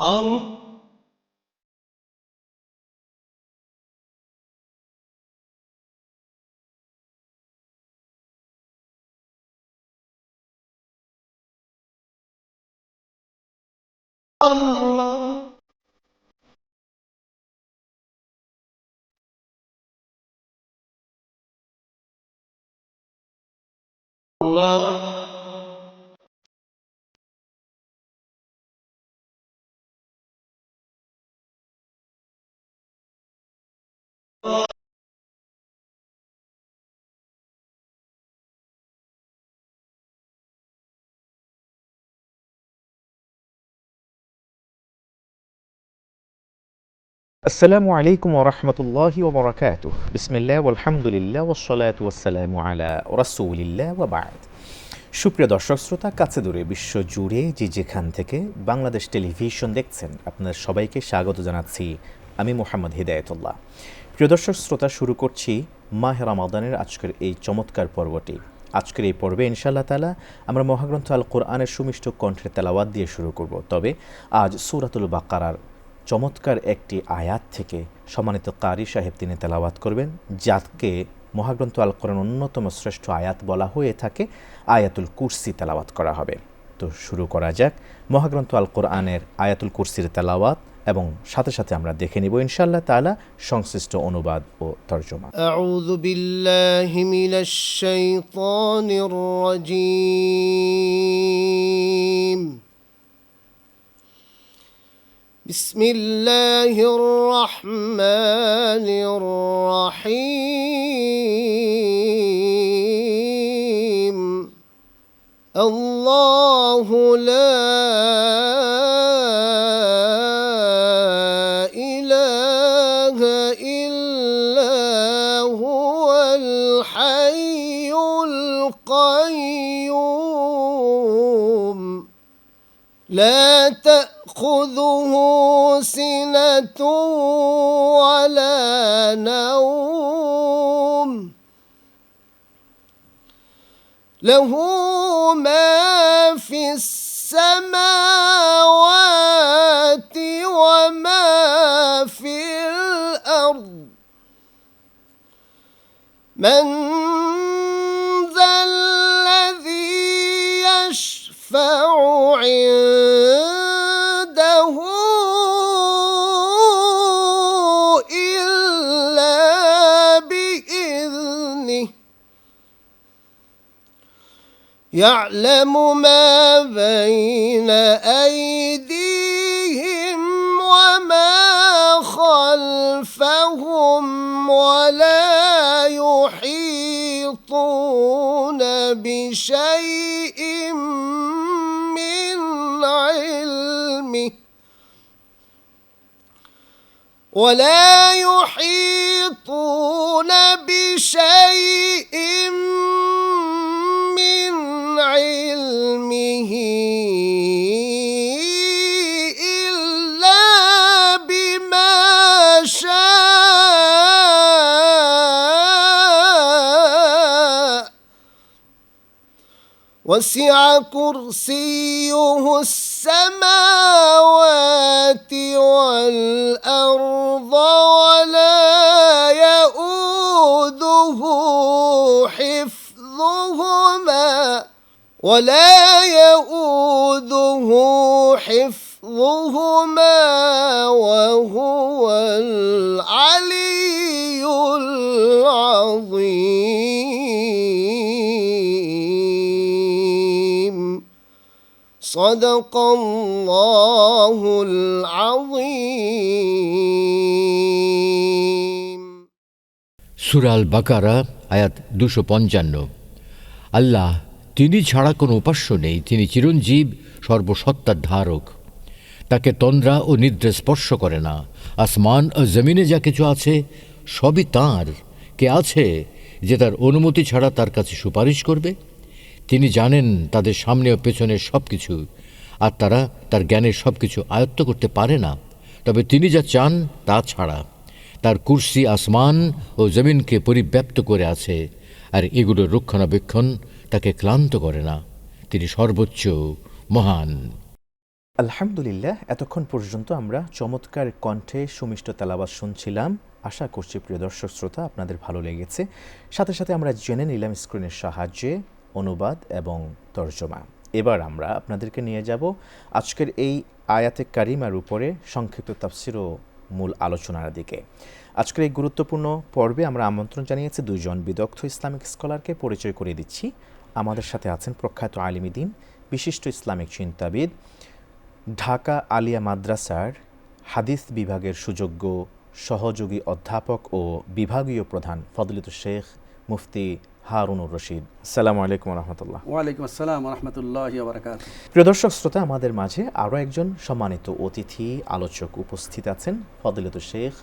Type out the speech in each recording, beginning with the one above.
Allah, Allah, Allah. আসসালামু আলাইকুম ওরহমতুল্লাহি ওবরাকাতুহ বিসমিল্লাহ আলহামদুলিল্লাহ ওয়াসসালাতু ওয়াসসালামু আলা রাসূলিল্লাহ ওয়া বা'দ। সুপ্রিয় দর্শক শ্রোতা, কাছে দূরে বিশ্ব জুড়ে যে যেখান থেকে বাংলাদেশ টেলিভিশন দেখছেন, আপনাদের সবাইকে স্বাগত জানাচ্ছি আমি মোহাম্মদ হিদায়াতুল্লাহ। প্রিয় দর্শক শ্রোতা, শুরু করছি মাহে রমাদানের আজকের এই চমৎকার পর্বটি। আজকের এই পর্বে ইনশাআল্লাহ তাআলা আমরা মহাগ্রন্থ আল কোরআনের সুমিষ্ট কণ্ঠের তেলাওয়াত দিয়ে শুরু করব। তবে আজ সূরাতুল বাকারার চমৎকার একটি আয়াত থেকে সম্মানিত কারি সাহেব তিনি তেলাওয়াত করবেন, যাকে মহাগ্রন্থ আল কোরআন অন্যতম শ্রেষ্ঠ আয়াত বলা হয়ে থাকে। আয়াতুল কুরসি তেলাওয়াত করা হবে। তো শুরু করা যাক মহাগ্রন্থ আল কোরআনের আয়াতুল কুরসির তেলাওয়াত, এবং সাথে সাথে আমরা দেখে নিব ইনশাআল্লাহ তাআলা সংশ্লিষ্ট অনুবাদ ও তরজমা। আউযু বিল্লাহি মিনাশ শাইতানির রাজীম। বিসমিল্লাহির রহমানির রহিম। আল্লাহু লা ইলাহা ইল্লা হুয়াল হাইয়ুল কাইয়্যুম লা تأخذه سنة ولا نوم له ما في السماوات وما في الأرض من ذا الذي يشفع عنده إلا بإذنه يعلم ما بين أيديهم وما خلفهم ولا يحيطون بشيء من علمه ولا يحيطون بشيء من علمه إلا بما شاء وسع كرسيه السماوات والأرض ولا يؤوده حفظهما وهو العلي العظيم صدق الله العظيم সূরা আল বাকারা আয়াত 255। আল্লাহ, তিনি ছাড়া কোনো উপাস্য নেই, তিনি চিরঞ্জীব, সর্বসত্তার ধারক। তাকে তন্দ্রা ও নিদ্রা স্পর্শ করে না। আসমান ও জমিনে যা কিছু আছে সবই তাঁর। কে আছে যে তার অনুমতি ছাড়া তার কাছে সুপারিশ করবে? তিনি জানেন তাদের সামনে ও পেছনে সব কিছু, আর তারা তার জ্ঞানের সব কিছু আয়ত্ত করতে পারে না, তবে তিনি যা চান তা ছাড়া। তার কুরসি আসমান ও জমিনকে পরিব্যাপ্ত করে আছে, আর এগুলোর রক্ষণাবেক্ষণ তাকে ক্লান্ত করে না। তিনি সর্বোচ্চ, মহান। আলহামদুলিল্লাহ, এতক্ষণ পর্যন্ত আমরা চমৎকার কণ্ঠে সুমিষ্ট তেলাওয়াত শুনছিলাম। আশা করছি প্রিয় দর্শক শ্রোতা আপনাদের ভালো লেগেছে। সাথে সাথে আমরা জেনে নিলাম স্ক্রিনের সাহায্যে অনুবাদ এবং তর্জমা। এবার আমরা আপনাদেরকে নিয়ে যাব আজকের এই আয়াতে কারিমার উপরে সংক্ষিপ্ত তাফসীর ও মূল আলোচনার দিকে। আজকের এই গুরুত্বপূর্ণ পর্বে আমরা আমন্ত্রণ জানিয়েছি দুইজন বিদগ্ধ ইসলামিক স্কলারকে। পরিচয় করিয়ে দিচ্ছি। আমাদের সাথে আছেন প্রখ্যাত আলিমী দ্বীন, বিশিষ্ট ইসলামিক চিন্তাবিদ, ঢাকা আলিয়া মাদ্রাসার হাদিস বিভাগের সুযোগ্য সহযোগী অধ্যাপক ও বিভাগীয় প্রধান ফজলিতুল শেখ মুফতি হারুনুর রশিদ। আসসালামু আলাইকুম রহমতুল্লাহ। ওয়ালাইকুম আসসালাম রহমতুল্লাহি ওয়া বারাকাতুহু। প্রিয় দর্শক শ্রোতা, আমাদের মাঝে আরও একজন সম্মানিত অতিথি আলোচক উপস্থিত আছেন, ফজলিতুল শেখ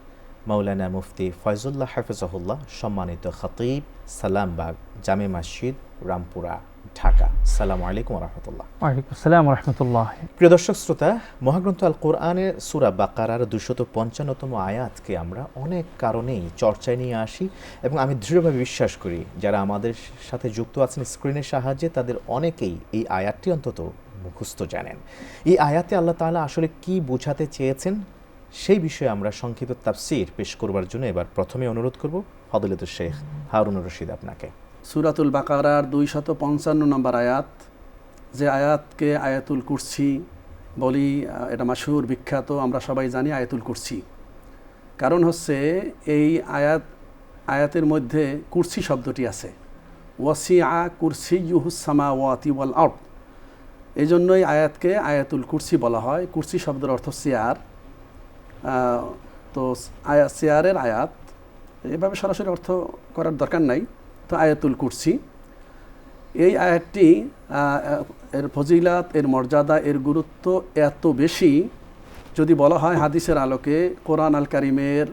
মাওলানা মুফতি ফয়জুল্লাহ হাফিজাহুল্লাহ, সম্মানিত খতিব, সালামবাগ জামে মসজিদ, রামপুরা, ঢাকা। আসসালামু আলাইকুম রহমতুল্লাহ। ওয়ালাইকুম আসসালাম রহমতুল্লাহ। প্রিয় দর্শক শ্রোতা, মহাগ্রন্থ আল কোরআনের সূরা বাকারার 255তম আয়াতকে আমরা অনেক কারণেই চর্চায় নিয়ে আসি এবং আমি দৃঢ়ভাবে বিশ্বাস করি যারা আমাদের সাথে যুক্ত আছেন স্ক্রিনের সাহায্যে তাদের অনেকেই এই আয়াতটি অন্তত মুখস্থ জানেন। এই আয়াতে আল্লাহ তাআলা আসলে কি বোঝাতে চেয়েছেন সেই বিষয়ে আমরা সংক্ষিপ্ত তাফসীর পেশ করবার জন্য এবার প্রথমে অনুরোধ করব ফজলিতুল শেখ হারুনুর রশিদ আপনাকে। সূরাতুল বাকারার 255 নম্বর আয়াত, যে আয়াতকে আয়াতুল কুরসি বলি, এটা মাশহুর, বিখ্যাত, আমরা সবাই জানি আয়াতুল কুরসি। কারণ হচ্ছে এই আয়াতের মধ্যে কুরসি শব্দটি আছে, ওয়াসিআ কুরসিয়্যুহুস সামাওয়াতি ওয়াল আরদ। এই জন্যই আয়াতকে আয়াতুল কুরসি বলা হয়। কুরসি শব্দের অর্থ চেয়ার। তো চেয়ারের আয়াত, এভাবে সরাসরি অর্থ করার দরকার নাই। তো আয়াতুল কুরসি, এই আয়াতটি এর ফজিলাত, এর মর্যাদা, এর গুরুত্ব এত বেশি, যদি বলা হয় হাদিসের আলোকে কোরআন আল কারিমের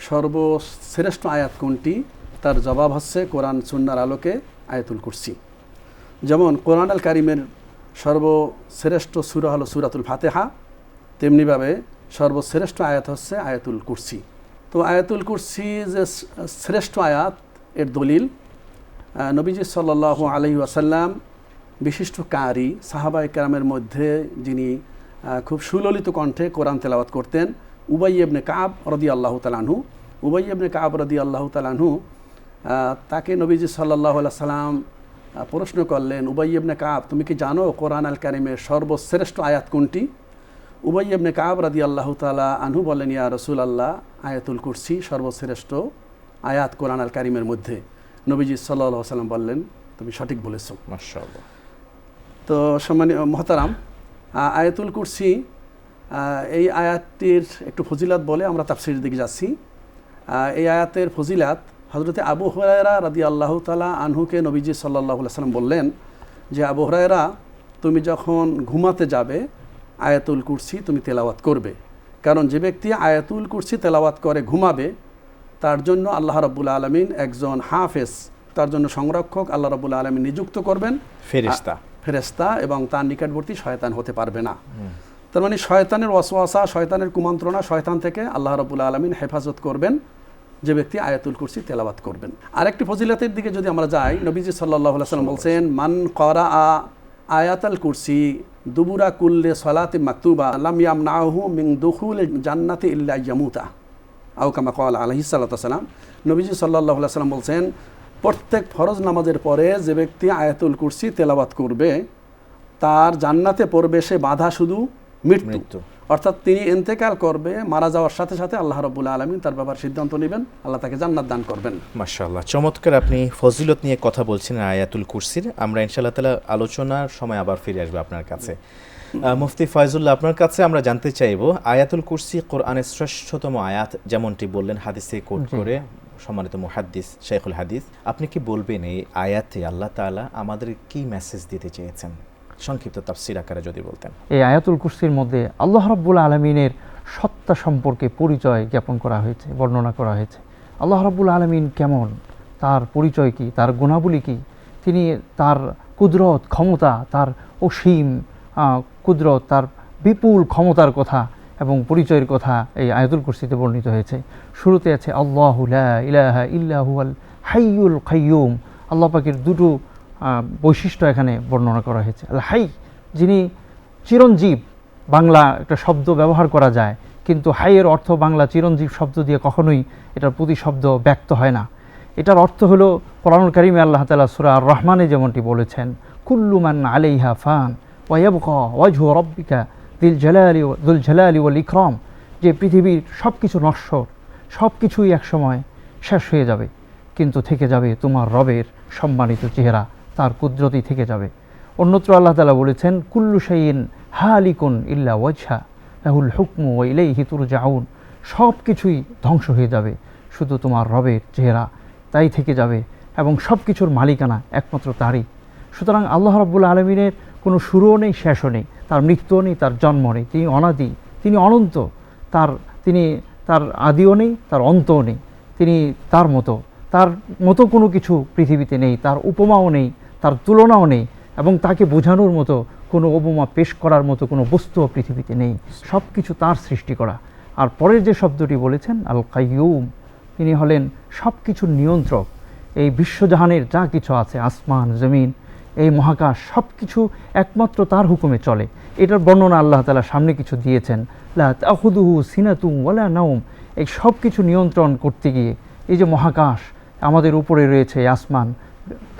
সর্বশ্রেষ্ঠ আয়াত কোনটি, তার জবাব হচ্ছে কোরআন সুন্নাহর আলোকে আয়াতুল কুরসি। যেমন কোরআন আল কারিমের সর্বশ্রেষ্ঠ সূরা হলো সূরাতুল ফাতিহা, তেমনিভাবে সর্বশ্রেষ্ঠ আয়াত হচ্ছে আয়াতুল কুরসি। তো আয়াতুল কুরসি যে শ্রেষ্ঠ আয়াত, এর দলিল নবীজি সাল্লাল্লাহু আলাইহি ওয়াসাল্লাম, বিশিষ্ট কারি, সাহাবায়ে কেরামের মধ্যে যিনি খুব সুললিত কণ্ঠে কোরআন তেলাওয়াত করতেন, উবাই ইবনে কাব রাদিয়াল্লাহু তাআলা আনহু। উবাই ইবনে কাব রাদিয়াল্লাহু তাআলা আনহু, তাকে নবীজি সাল্লাল্লাহু আলাইহি সাল্লাম প্রশ্ন করলেন, উবাই ইবনে কাব, তুমি কি জানো কোরআন আল কারিমের সর্বশ্রেষ্ঠ আয়াত কোনটি? উবাই ইবনে কাব রাদিয়াল্লাহু তাআলা আনহু বলেন, ইয়া রাসূলুল্লাহ, আয়াতুল কুরসি সর্বশ্রেষ্ঠ আয়াত কোরআন আল কারিমের মধ্যে। নবীজি সাল্লাল্লাহু আলাইহি ওয়াসাল্লাম বললেন, তুমি সঠিক বলেছো। মাশাআল্লাহ। তো সম্মানীয় মুহতারাম, আয়াতুল কুরসি, এই আয়াতটির একটু ফজিলাত বলে আমরা তাফসীরের দিকে যাচ্ছি। এই আয়াতের ফজিলাত, হযরতে আবু হুরায়রা রাদিয়াল্লাহু তাআলা আনহুকে নবীজি সাল্লাল্লাহু আলাইহি ওয়াসাল্লাম বললেন যে, আবু হুরায়রা, তুমি যখন ঘুমাতে যাবে আয়াতুল কুরসি তুমি তেলাওয়াত করবে। কারণ যে ব্যক্তি আয়াতুল কুরসি তেলাওয়াত করে ঘুমাবে, তার জন্য আল্লাহ রাব্বুল আলামিন একজন হাফেজ, তার জন্য সংরক্ষক আল্লাহ রাব্বুল আলামিন নিযুক্ত করবেন, ফেরেশতা, এবং তার নিকটবর্তী শয়তান হতে পারবে না। তার মানে শয়তানের ওয়াসওয়াসা, শয়তানের কুমন্ত্রণা, শয়তান থেকে আল্লাহ রাব্বুল আলামিন হেফাজত করবেন যে ব্যক্তি আয়াতুল কুরসি তেলাওয়াত করবেন। আরেকটি ফজিলতের দিকে যদি আমরা যাই, নবীজি সাল্লাল্লাহু আলাইহি ওয়াসাল্লাম বলছেন, মান ক্বারা আয়াতুল কুরসি দুবুরা কুল্লি সালাতিন মাকতুবা লাম ইয়ামনাহু মিন দুখুলিল জান্নাতি ইল্লা ইয়ামুতা, আও কামা ক্বালা আলাইহিস সালাতু ওয়াসসালাম। নবীজি সাল্লাল্লাহু আলাইহি ওয়াসাল্লাম বলছেন, প্রত্যেক ফরজ নামাজের পরে যে ব্যক্তি আয়াতুল কুরসি তেলাওয়াত করবে, তার জান্নাতে প্রবেশে বাধা শুধু মৃত্যু। অর্থাৎ তিনি ইন্তেকাল করবে, মারা যাওয়ার সাথে সাথে আল্লাহ রাব্বুল আলামিন তার ব্যাপারে সিদ্ধান্ত নেবেন, আল্লাহ তাকে জান্নাত দান করবেন। মাশাআল্লাহ, চমৎকার আপনি ফজিলত নিয়ে কথা বলছেন আয়াতুল কুরসির। আমরা ইনশাআল্লাহ তাআলা আলোচনার সময় আবার ফিরে আসবো আপনার কাছে। মুফতি ফয়জুল্লাহ, আপনার কাছে আমরা জানতে চাইব, আয়াতুল কুরসি কোরআনের শ্রেষ্ঠতম আয়াত যেমনটি বললেন হাদিসে কোট করে সম্মানিত মুহাদ্দিস শেখুল হাদিস, আপনি কি বলবেন এই আয়াতে আল্লাহ তাআলা আমাদের কি মেসেজ দিতে চেয়েছেন? সংক্ষিপ্ত তাফসীর আকারে যদি বলতেন। এই আয়াতুল কুরসির মধ্যে আল্লাহ রাব্বুল আলামিনের সত্তা সম্পর্কে পরিচয় জ্ঞাপন করা হয়েছে, বর্ণনা করা হয়েছে। আল্লাহ রাব্বুল আলামিন কেমন, তার পরিচয় কি, তার গুণাবলী কি, তিনি তার কুদরত, ক্ষমতা, তার অসীম কুদরত, তার বিপুল ক্ষমতার কথা এবং পরিচয়ের কথা এই আয়াতুল কুরসিতে বর্ণিত হয়েছে। শুরুতে আছে আল্লাহু লা ইলাহা ইল্লা হুয়াল হাইয়ুল কাইয়ুম। আল্লাহ পাকের দুটো বৈশিষ্ট্য এখানে বর্ণনা করা হয়েছে। আল হাই, যিনি চিরঞ্জীব, বাংলা একটা শব্দ ব্যবহার করা যায়, কিন্তু হাইয়ের অর্থ বাংলা চিরঞ্জীব শব্দ দিয়ে কখনোই এটার প্রতিশব্দ ব্যক্ত হয় না। এটার অর্থ হলো কোরআনুল কারীমে আল্লাহ তাআলা সূরা আর রহমানে যেমনটি বলেছেন, কুল্লু মান আলাইহা ফান ওয়া ইয়াবকা ওয়াজহু রাব্বিকা যুল জালালি ওয়াল ইকরাম, যে পৃথিবীর সব কিছু নশ্বর, সব কিছুই একসময় শেষ হয়ে যাবে, কিন্তু থেকে যাবে তোমার রবের সম্মানিত চেহারা, তার কুদরতি থেকে যাবে। অন্যত্র আল্লাহ তাআলা বলেছেন, কুল্লু শাইইন হালিকুন ইল্লা ওয়াজহা লাহুল হুকমু ওয়া ইলাইহি তুরজাউন, সব কিছুই ধ্বংস হয়ে যাবে, শুধু তোমার রবের চেহারা তাই থেকে যাবে, এবং সব কিছুর মালিকানা একমাত্র তারই। সুতরাং আল্লাহ রাব্বুল আলামিনের কোনো শুরুও নেই, শেষও নেই, তার মৃত্যুও নেই, তার জন্ম নেই, তিনি অনাদি, তিনি অনন্ত, তার আদিও নেই, তার অন্তও নেই, তিনি তার মতো কোনো কিছু পৃথিবীতে নেই, তার উপমাও নেই, তার তুলনাও নেই, এবং তাকে বোঝানোর মতো কোনো উপমা পেশ করার মতো কোনো বস্তুও পৃথিবীতে নেই, সব কিছু তার সৃষ্টি করা। আর পরের যে শব্দটি বলেছেন আল কাইয়ুম, তিনি হলেন সব কিছুর নিয়ন্ত্রক। এই বিশ্বজাহানের যা কিছু আছে, আসমান জমিন, এই মহাকাশ, সব কিছু একমাত্র তার হুকুমে চলে। এটার বর্ণনা আল্লাহ তাআলা সামনে কিছু দিয়েছেন, লা তাখুযুহু সিনাতুন ওয়ালা নাওম। এই সব কিছু নিয়ন্ত্রণ করতে গিয়ে এই যে মহাকাশ আমাদের উপরে রয়েছে, এই আসমান,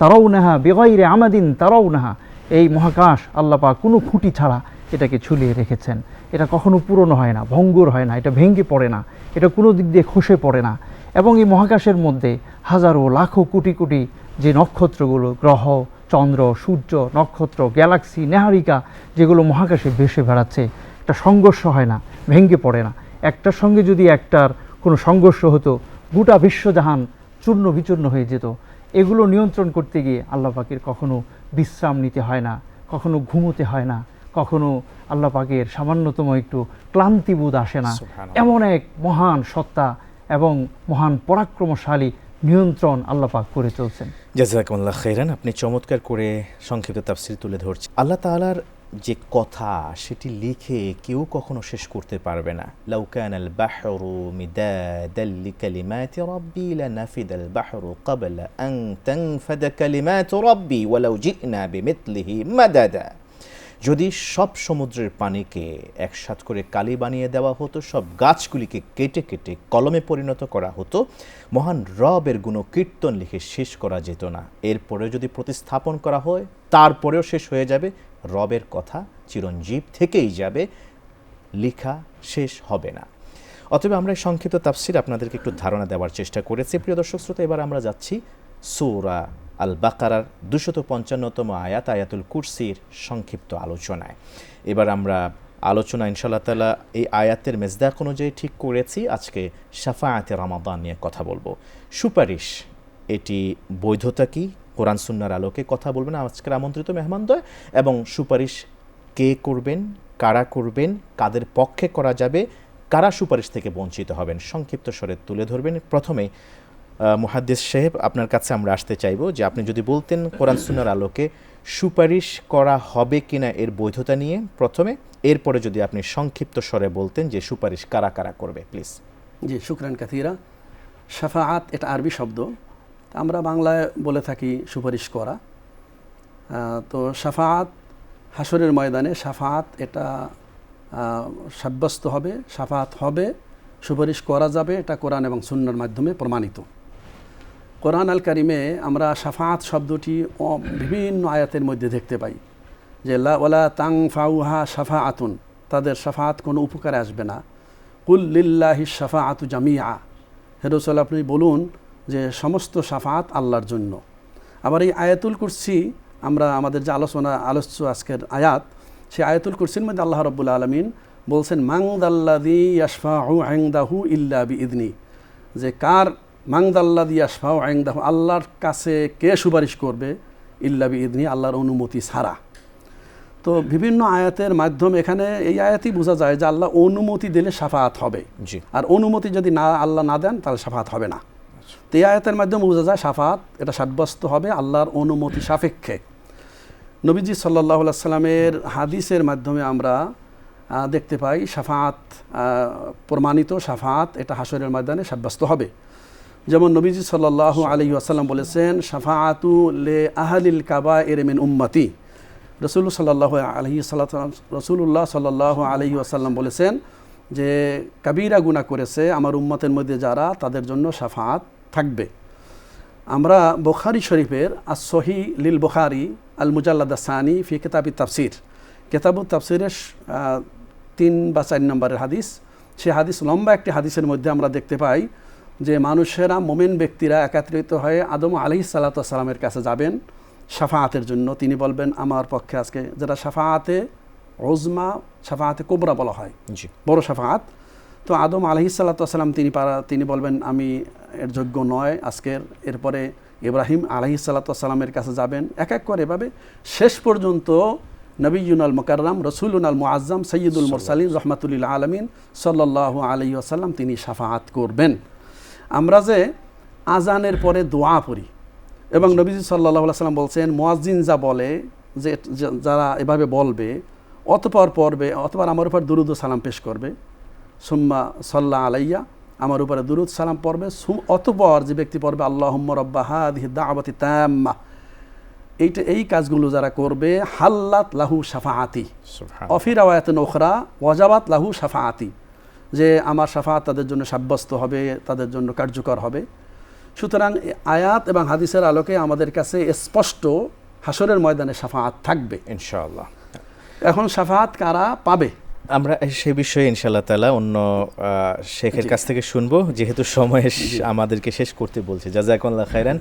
তারাউনাহা বিগাইরি আমাদিন তারাউনাহা, এই মহাকাশ আল্লাহ পাক কোনো খুঁটি ছাড়া এটাকে ঝুলিয়ে রেখেছেন। এটা কখনো পুরনো হয় না, ভঙ্গুর হয় না, এটা ভেঙে পড়ে না, এটা কোনো দিক দিয়ে খসে পড়ে না। এবং এই মহাকাশের মধ্যে হাজারো লাখো কোটি কোটি যে নক্ষত্রগুলো, গ্রহ, চন্দ্র, সূর্য, নক্ষত্র, গ্যালাক্সি, নেহারিকা, যেগুলো মহাকাশে ভেসে বেড়াচ্ছে, একটা সংঘর্ষ হয় না, ভেঙে পড়ে না। একটার সঙ্গে যদি একটার কোনো সংঘর্ষ হতো, গোটা বিশ্বজাহান চূর্ণ বিচূর্ণ হয়ে যেত। এগুলো নিয়ন্ত্রণ করতে গিয়ে আল্লাহ পাকের কখনো বিশ্রাম নিতে হয় না, কখনো ঘুমোতে হয় না, কখনো আল্লাহ পাকের সামান্যতম একটু ক্লান্তিবোধ আসে না। এমন এক মহান সত্তা এবং মহান পরাক্রমশালী নিয়ন্ত্রণ আল্লাহ পাক করে চলছেন। জাযাকুমুল্লাহ খাইরান, আপনি চমৎকার করে সংক্ষিপ্ত তাফসীর তুলে ধরছেন। আল্লাহ তাআলার যে কথা, সেটি লিখে কেউ কখনো শেষ করতে পারবে না। লাউ কানাল বাহরু মিদাদাল লিকালিমাতি রাব্বি লানাফিদাল বাহরু ক্বাবলা আন তানফাদা কালিমাতু রাব্বি ওয়ালাউ জি'না বিমিথলিহি মাদাদা। যদি সব সমুদ্রের পানিকে একসাথ করে কালি বানিয়ে দেওয়া হতো, সব গাছগুলিকে কেটে কেটে কলমে পরিণত করা হতো, মহান রবের গুণকীর্তন লিখে শেষ করা যেত না। এরপরে যদি প্রতিস্থাপন করা হয়, তারপরেও শেষ হয়ে যাবে। রবের কথা চিরঞ্জীব থেকেই যাবে, লেখা শেষ হবে না। অতএব আমরা এই সংক্ষিপ্ত তাফসীর আপনাদেরকে একটু ধারণা দেওয়ার চেষ্টা করেছি। প্রিয় দর্শক শ্রোতা, এবার আমরা যাচ্ছি সূরা আল বাকারার 255তম আয়াত, আয়াতুল কুরসির সংক্ষিপ্ত আলোচনায়। এবার আমরা আলোচনা ইনশাআল্লাহ তাআলা এই আয়াতের মেজদাক অনুযায়ী ঠিক করেছি। আজকে শাফাআতে রমাদান নিয়ে কথা বলবো। সুপারিশ, এটি বৈধতা কি, কোরআন সুন্নাহর আলোকে কথা বলবেন আজকের আমন্ত্রিত মেহমানদ্বয়। এবং সুপারিশ কে করবেন, কারা করবেন, কাদের পক্ষে করা যাবে, কারা সুপারিশ থেকে বঞ্চিত হবেন, সংক্ষিপ্ত স্বরে তুলে ধরবেন। প্রথমে মুহাদ্দিস সাহেব, আপনার কাছে আমরা আসতে চাইব যে আপনি যদি বলতেন কোরআন সুন্নাহর আলোকে সুপারিশ করা হবে কিনা এর বৈধতা নিয়ে প্রথমে, এরপরে যদি আপনি সংক্ষিপ্ত স্বরে বলতেন যে সুপারিশ কারা কারা করবে, প্লিজ। জি, শুকরান কাথিরা। শাফাআত এটা আরবি শব্দ, আমরা বাংলায় বলে থাকি সুপারিশ করা। তো শাফাআত, হাসরের ময়দানে শাফাআত এটা সাব্যস্ত হবে, শাফাআত হবে, সুপারিশ করা যাবে, এটা কোরআন এবং সুন্নাহর মাধ্যমে প্রমাণিত। কোরআন আল কারিমে আমরা শাফাআত শব্দটি বিভিন্ন আয়াতের মধ্যে দেখতে পাই যে ওয়ালা তানফাউহা শাফাআতুন, তাদের শাফাআত কোনো উপকারে আসবে না। কুল লিল্লাহি শাফাআতু জামিআ, হে রাসূল আপনি বলুন যে সমস্ত শাফাআত আল্লাহর জন্য। আবার এই আয়াতুল কুরসি, আমরা আমাদের যে আলোচ্য আজকের আয়াত, সেই আয়াতুল কুরসির মধ্যে আল্লাহ রাব্বুল আলামিন বলছেন মান দাল্লাযী ইয়াশফাউ ইনদাহু ইল্লা বিইذনি, যে কার মান দাল্লাযী ইয়াশফাউ ইনদাহু, আল্লাহর কাছে কে সুপারিশ করবে, ইল্লা বিইذনি, আল্লাহর অনুমতি ছাড়া। তো বিভিন্ন আয়াতের মাধ্যমে এখানে এই আয়াতই বোঝা যায় যে আল্লাহ অনুমতি দিলে শাফাআত হবে, আর অনুমতি যদি আল্লাহ না দেন তাহলে শাফাআত হবে না। তো এই আয়াতের মাধ্যমে বোঝা যায় শাফাআত এটা সাব্যস্ত হবে আল্লাহর অনুমতি সাপেক্ষে। নবীজি সাল্লাল্লাহু আলাইহি সাল্লামের হাদিসের মাধ্যমে আমরা দেখতে পাই শাফাআত প্রমাণিত, শাফাআত এটা হাসরের ময়দানে সাব্যস্ত হবে। যেমন নবীজি সাল্লাল্লাহু আলাইহি ওয়াসাল্লাম বলেছেন শাফাআতু লি আহলিল কাবাইর মিন উম্মতি, রসুল্লাহ সাল্লাল্লাহু আলাইহি ওয়াসাল্লাম বলেছেন যে কাবীরা গুনাহ করেছে আমার উম্মতের মধ্যে যারা, তাদের জন্য শাফাআত থাকবে। আমরা বুখারী শরীফের as-সহিহ লিল বুখারী আল মুজাল্লাদ আস-সানি ফি কিতাবি তাফসির, কিতাবুত তাফসিরের 3 বা 4 নম্বরের হাদিস, সেই হাদিস লম্বা একটি হাদিসের মধ্যে আমরা দেখতে পাই যে মানুষেরা, মুমিন ব্যক্তিরা একত্রিত হয়ে আদম আলাইহিস সালাতু ওয়াস সালামের কাছে যাবেন শাফাআতের জন্য। তিনি বলবেন আমার পক্ষে আজকে, যেটা শাফাআতে উজমা, শাফাআতে কুবরা বলা হয়, বড় শাফাআত। তো আদম আলাইহিস সালাতু ওয়াস সালাম তিনি বলবেন আমি এর যোগ্য নয় আজকের। এরপরে ইব্রাহিম আলাইহিস সালাতু ওয়াস সালামের কাছে যাবেন, এক এক করে এভাবে শেষ পর্যন্ত নবিয়ুনাল মুকাররম রসুলুনাল মুআজ্জাম সৈয়দুল মুরসালিন রহমাতুল লিল আলামিন সাল্লাল্লাহু আলাইহি ওয়াসাল্লাম তিনি শাফাআত করবেন। আমরা যে আজানের পরে দোয়া পড়ি এবং নবীজি সাল্লাল্লাহু আলাইহি ওয়াসাল্লাম বলছেন মুয়াজ্জিন যা বলে, যে যারা এভাবে বলবে অতঃপর পড়বে, অতঃপর আমার উপর দুরুদ ও সালাম পেশ করবে, সুম্মা সাল্লা আলাইয়া, আমার উপরে দুরুদ সালাম পড়বে, অতঃপর যে ব্যক্তি পড়বে আল্লাহুম্মা রাব্বা হাযিহি দাওয়াতি তাম্মা, এই কাজগুলো যারা করবে, হাল্লাত লাহু শাফাআতি, অফি রাওয়ায়াতিন উখরা ওয়াজাবাত লাহু শাফাআতি, যে আমার শাফাআত তাদের জন্য সাব্যস্ত হবে, তাদের জন্য কার্যকর হবে। সুতরাং আয়াত এবং হাদিসের আলোকে আমাদের কাছে স্পষ্ট হাসরের ময়দানে শাফাআত থাকবে ইনশাআল্লাহ। এখন শাফাআত কারা পাবে আমরা সে বিষয়ে ইনশাআল্লাহ তাআলা অন্য শেখের কাছ থেকে শুনবো, যেহেতু সময় আমাদেরকে শেষ করতে বলছে। জাযাকুল্লাহ খাইরান।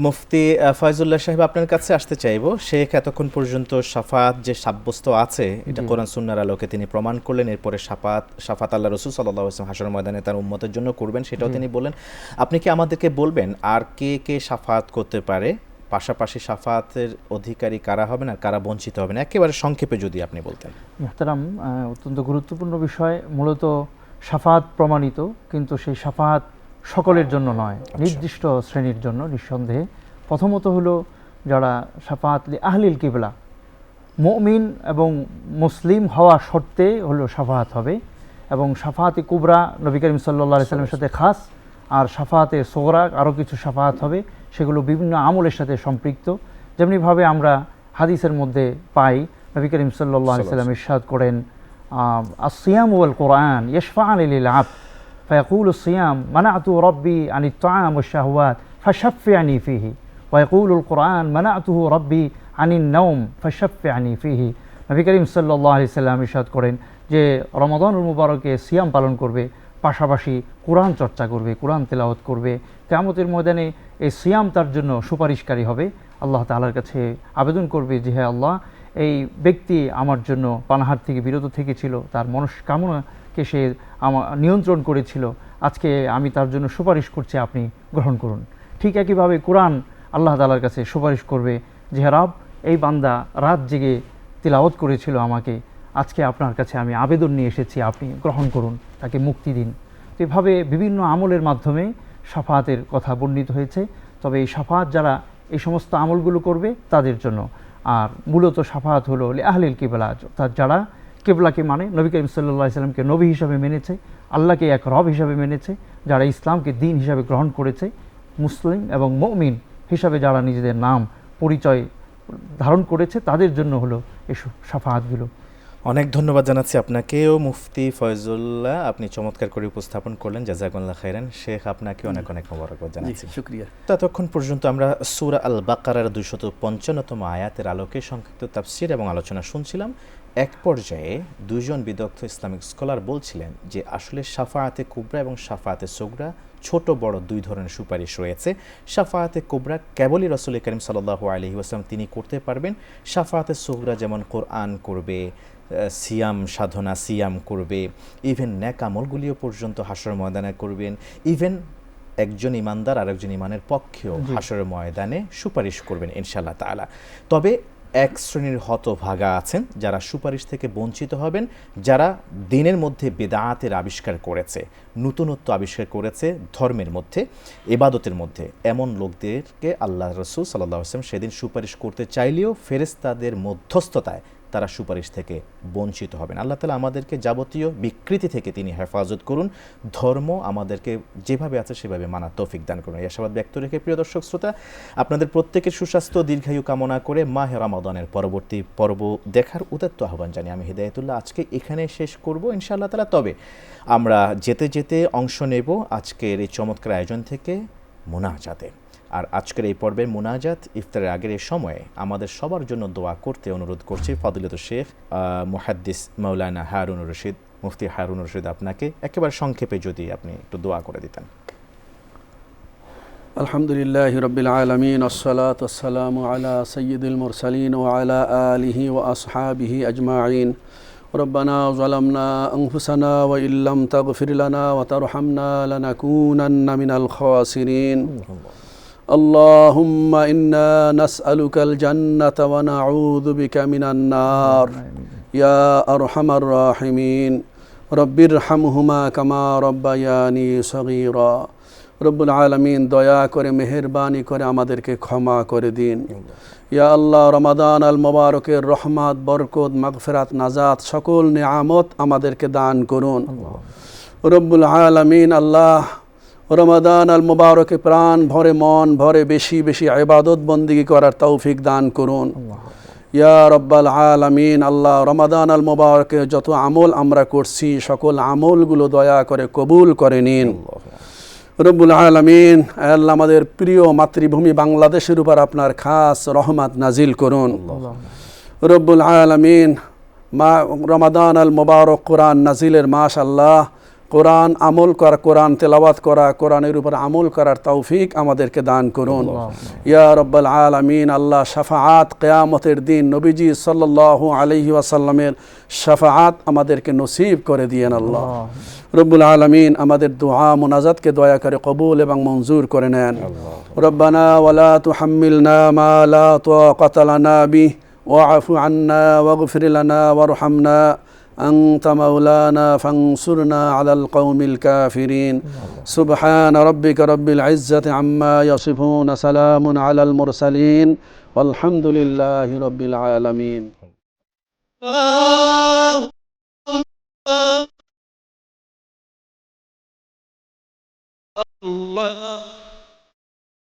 মুফতি ফয়জুল্লাহ সাহেব, আপনার কাছে আসতে চাইবো। শেখ এতক্ষণ পর্যন্ত শাফাত যে সাব্যস্ত আছে, এটা কোরআন সুন্নাহর আলোকে তিনি প্রমাণ করলেন। এরপরে শাফাত আল্লাহ রাসূল সাল্লাল্লাহু আলাইহি ওয়াসাল্লাম হাশর ময়দানে তার উম্মতের জন্য করবেন, সেটাও তিনি বললেন। আপনি কি আমাদেরকে বলবেন আর কে কে শাফাত করতে পারে, পাশাপাশি শাফাতের অধিকারী কারা হবেন আর কারা বঞ্চিত হবেন, একেবারে সংক্ষেপে যদি আপনি বলতেন। মুহতারাম, অত্যন্ত গুরুত্বপূর্ণ বিষয়। মূলত শাফাত প্রমাণিত, কিন্তু সেই শাফাত সকলের জন্য নয়, নির্দিষ্ট শ্রেণীর জন্য নিঃসন্দেহে। প্রথমত হলো যারা শাফাত লি আহলিল কিবলা, মুমিন এবং মুসলিম হওয়া শর্তে হলো শাফাত হবে, এবং শাফাতে কুবরা নবী করিম সাল্লাল্লাহু আলাইহি ওয়াসাল্লামের সাথে খাস, আর শাফাতে সোগরা আরও কিছু শাফাত হবে, সেগুলো বিভিন্ন আমলের সাথে সম্পৃক্ত। যেমনিভাবে আমরা হাদিসের মধ্যে পাই, নবী করিম সাল্লাল্লাহু আলাইহি ওয়াসাল্লাম ইরশাদ করেন আসিয়াম ওয়াল কোরআন ইশফাআন লিল আবদ ফায়াকুলু সিয়াম মানাতু রব্বি আনিত তাআম ওয়াশ শাহওয়াত ফাশফিআনি ফিহি ওয়ায়াকুলুল কোরআন মানাতুহু রব্বি আনিন নাওম ফাশফিআনি ফিহি। নবী করিম সাল্লাল্লাহু আলাইহি ওয়াসাল্লাম ইরশাদ করেন যে রমাদানুল মুবারকে সিয়াম পালন করবে, পাশাপাশি কোরআন চর্চা করবে, কোরআন তেলাওয়াত করবে, কিয়ামতের ময়দানে এই সিয়াম তার জন্য সুপারিশকারী হবে। আল্লাহ তাআলার কাছে আবেদন করবে যে হে আল্লাহ, এই ব্যক্তি আমার জন্য পানাহার থেকে বিরত থেকেছিল, তার মনস্কামনাকে সে নিয়ন্ত্রণ করেছিল, আজকে আমি তার জন্য সুপারিশ করছি, আপনি গ্রহণ করুন। ঠিক একইভাবে কোরআন আল্লাহ তাআলার কাছে সুপারিশ করবে যে হে রব, এই বান্দা রাত জেগে তিলাওয়াত করেছিল আমাকে, আজকে আপনার কাছে আমি আবেদন নিয়ে এসেছি, আপনি গ্রহণ করুন, তাকে মুক্তি দিন। তো এভাবে বিভিন্ন আমলের মাধ্যমে শাফাতের কথা বর্ণিত হয়েছে। তবে এই শাফাত যারা এই সমস্ত আমলগুলো করবে তাদের জন্য। আর মূলত শাফাত হলো আহলিল কিবলা, অর্থাৎ যারা কিবলাকে মানে, নবী করিম সাল্লাল্লাহু আলাইহি ওয়াসাল্লামকে নবী হিসাবে মেনেছে, আল্লাহকে এক রব হিসাবে মেনেছে, যারা ইসলামকে দ্বীন হিসাবে গ্রহণ করেছে, মুসলিম এবং মুমিন হিসাবে যারা নিজেদের নাম পরিচয় ধারণ করেছে, তাদের জন্য হলো এই শাফাতগুলো। অনেক ধন্যবাদ জানাচ্ছি আপনাকেও মুফতি ফয়জুল্লাহ, আপনি চমৎকার করে উপস্থাপন করলেন। জাযাকুল্লাহ খাইরান। শেখ, আপনাকে অনেক অনেক মোবারকবাদ জানাচ্ছি। শুকরিয়া। ততক্ষণ পর্যন্ত আমরা সূরা আল বাকারার 255তম আয়াতের আলোকে সংক্ষিপ্ত তাফসীর এবং আলোচনা শুনছিলাম। এক পর্যায়ে দুইজন বিদগ্ধ ইসলামিক স্কলার বলছিলেন যে আসলে শাফাআতে কুবরা এবং শাফাআতে সুগরা ছোট বড় দুই ধরনের সুপারিশ রয়েছে। শাফাআতে কুবরা কেবলই রাসূল করিম সাল্লাল্লাহু আলাইহি ওয়াসাল্লাম তিনি করতে পারবেন। শাফাআতে সুগরা যেমন কোরআন করবে, সিয়াম সাধনা সিয়াম করবে, ইভেন নেক আমলগুলিও পর্যন্ত হাশর ময়দানে করবেন, ইভেন একজন ইমানদার আর একজন ইমানের পক্ষেও হাশরের ময়দানে সুপারিশ করবেন ইনশাআল্লাহ তাআলা। তবে এক শ্রেণীর হতভাগা আছেন যারা সুপারিশ থেকে বঞ্চিত হবেন, যারা দিনের মধ্যে বিদআতের আবিষ্কার করেছে, নতুনত্ব আবিষ্কার করেছে ধর্মের মধ্যে, ইবাদতের মধ্যে। এমন লোকদেরকে আল্লাহ রাসূল সাল্লাল্লাহু আলাইহি ওয়াসাল্লাম সেদিন সুপারিশ করতে চাইলেও ফেরেশতাদের মধ্যস্থতায় তারা সুপারিশ থেকে বঞ্চিত হবেন। আল্লাহ তাআলা আমাদেরকে যাবতীয় বিকৃতি থেকে তিনি হেফাজত করুন, ধর্ম আমাদেরকে যেভাবে আছে সেভাবে মানার তৌফিক দান করুন। এই আশাবাদ ব্যক্ত রেখে প্রিয় দর্শক শ্রোতা, আপনাদের প্রত্যেকের সুস্বাস্থ্য দীর্ঘায়ু কামনা করে মাহে রমাদানের পরবর্তী পর্ব দেখার উদাত্ত আহ্বান জানিয়ে আমি হিদায়াতুল্লাহ আজকে এখানে শেষ করব ইনশাআল্লাহ তাআলা। তবে আমরা যেতে যেতে অংশ নেব আজকের এই চমৎকার আয়োজন থেকে মুনাজাতে। আর আজকের এই পর্বের মুনাজাত ইফতারের আগের এই সময়ে আমাদের সবার জন্য দোয়া করতে অনুরোধ করছি ফজিলতুল শেখ মুহাদ্দিস মাওলানা হারুনুর রশিদ, মুফতি হারুনুর রশিদ, আপনাকে একেবারে সংক্ষেপে যদি আপনি একটু দোয়া করে দিতেন। আলহামদুলিল্লাহ রব্বিল আলামিন, আসসালাতু ওয়াসসালামু আলা সাইয়্যিদিল মুরসালিন ওয়া আলা আলিহি ওয়া আসহাবিহি আজমাইন। ربنا ظلمنا أنفسنا وإن لم تغفر لنا وترحمنا لنكونن من الخاسرين. اللهم إنا نسألك الجنة ونعوذ بك من النار يا أرحم الراحمين. رب ارحمهما كما ربياني صغيرا. রব্বুল আলামিন দয়া করে মেহেরবানি করে আমাদেরকে ক্ষমা করে দিন। ইয়া আল্লাহ, রমাদান আল মোবারকের রহমত, বরকত, মাগফিরাত, নাজাত সকল নিয়ামত আমাদেরকে দান করুন রব্বুল আলামিন। আল্লাহ, রমাদান আল মোবারকে প্রাণ ভরে মন ভরে বেশি বেশি ইবাদত বন্দেগী করার তৌফিক দান করুন ইয়া রব্বাল আলামিন। আল্লাহ, রমাদান আল মোবারকে যত আমল আমরা করছি সকল আমলগুলো দয়া করে কবুল করে নিন রব্বুল আলামিন। আল্লাহ, আমাদের প্রিয় মাতৃভূমি বাংলাদেশের উপর আপনার খাস রহমত নাজিল করুন রব্বুল আলামিন। রমাদান আল মোবারক কোরআন নাজিলের মাস। আল্লাহ, কোরআন আমল করা, কোরআন তেলাওয়াত করা, কোরআনের উপর আমল করার তৌফিক আমাদেরকে দান করুন ইয়া রব্বাল আলামিন। আল্লাহ, শাফাআত কিয়ামতের দিন নবীজি সাল্লাল্লাহু আলাইহি ওয়াসাল্লামের শাফাআত আমাদেরকে নসিব করে দিয়েন আল্লাহ রব্বুল আলামিন। আমাদের দুআ মুনাজাতকে দয়া করে কবুল এবং মঞ্জুর করে নেন। রব্বানা ওয়ালা তুহাম্মিলনা মা লা তাকাতা লানা বিহি ওয়া'ফু আন্না ওয়াগফির লানা ওয়ারহামনা أنت مولانا فانصرنا على القوم الكافرين. سبحان ربك رب العزة عما يصفون، سلام على المرسلين والحمد لله رب العالمين. Allah